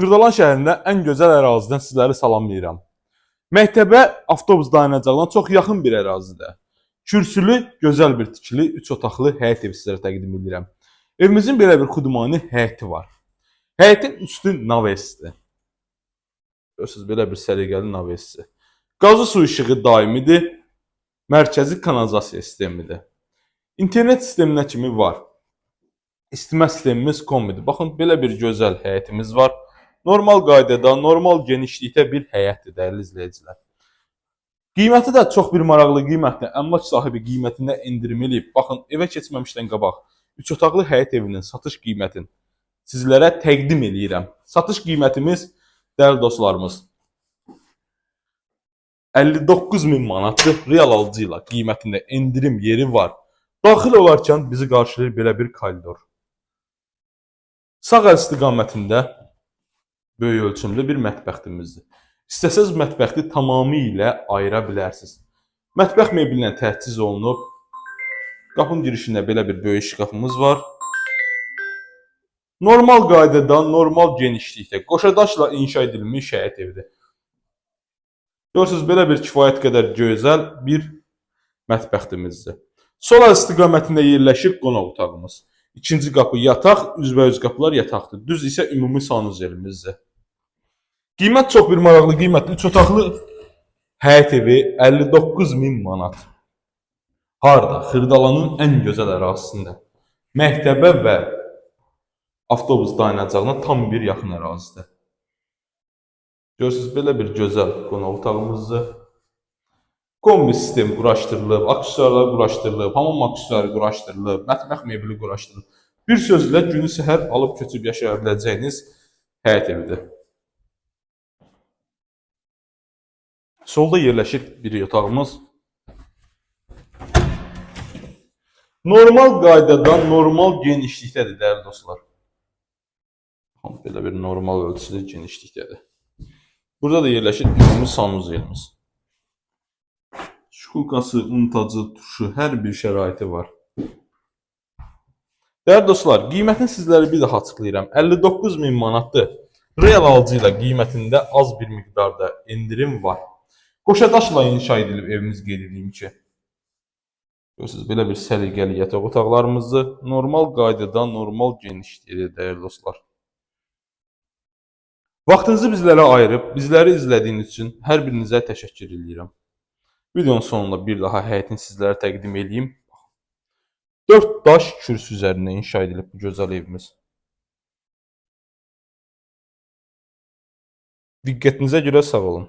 Xırdalan şəhərində ən gözəl ərazidən sizləri salamlayıram. Məktəbə avtobus dayanacağına çox yaxın bir ərazidə. Kürsülü, gözəl bir tikili, 3 otaqlı həyət evi sizlərə təqdim edirəm. Evimizin belə bir xudmani həyəti var. Həyətin üstü navesdir. Görürsünüz, belə bir səliqəli navesdir. Qazı su işığı daimidir. Mərkəzi kanalizasiya sistemidir. İnternet sisteminə kimi var. İstimə sistemimiz kombidir. Baxın, belə bir gözəl həyətimiz var. Normal qaydada, normal genişlikdə bir həyətdir, dəyərli izləyicilər. Qiyməti də çox bir maraqlı qiymətdir. Əmlak sahibi qiymətində endirim eləyib. Baxın, evə keçməmişdən qabaq 3 otaqlı həyət evinin satış qiymətini sizlərə təqdim eləyirəm. Satış qiymətimiz, dəyərli dostlarımız, 59.000 manatdır. Real alıcı ilə qiymətində endirim yeri var. Daxil olarkən bizi qarşılayır belə bir koridor. Sağ əl istiqamətində böyük ölçümlü bir mətbəximizdir. İstəsəz mətbəxi tamamilə ayıra bilərsiniz. Mətbəx mebeli ilə təchiz olunub. Qapının girişində belə bir böyük şkafımız var. Normal qaydada, normal genişlikdə, qoşadaşla inşa edilmiş həyət evidir. Görürsünüz, belə bir kifayət qədər gözəl bir mətbəximizdir. Sol əl istiqamətində yerləşir qonaq otağımız. İkinci qapı yataq, üzbəüz qapılar yataqdır. Düz isə ümumi sanuzelimizdir. Qiymət çox bir maraqlı qiymətdir. 3 otaqlı həyət evi 59.000 manat. Harda? Xırdalanın ən gözəl ərazisində. Məktəbə və avtobus dayanacağına tam bir yaxın ərazidə. Görürsünüz, belə bir gözəl qonaq otağımızdır. Kombi sistemi quraşdırılıb, aksesuarlar quraşdırılıb, hamam aksesuarı quraşdırılıb, mətbəx mebeli quraşdırılıb. Bir sözlə günü səhər alıb köçüb yaşaya biləcəyiniz həyət evidir. Solda yerləşir bir yatağımız. Normal qaydada, normal genişlikdədir, dəyərli dostlar. Belə bir normal ölçüdə genişlikdədir. Burada da yerləşir ümumi sanuzelimiz. Şkulkası, unitacı, tuşu, hər bir şəraiti var. Dəyərli dostlar, qiymətini sizlərə bir daha açıqlayıram. 59.000 manatdır. Real alıcı ilə qiymətində az bir miqdarda endirim var. Qoşadaşla inşa edilib evimiz qeyd edeyim ki. Görürsünüz, belə bir səliqəli yataq otaqlarımızdır. Normal qaydada, normal genişlikdə, dəyərli dostlar. Vaxtınızı bizlərə ayırıb, bizləri izlədiyiniz üçün hər birinizə təşəkkür edirəm. Videonun sonunda bir daha həyətini sizlərə təqdim edeyim. 4 daş kürsü üzərində inşa edilib bu gözəl evimiz. Diqqətinizə görə sağ olun.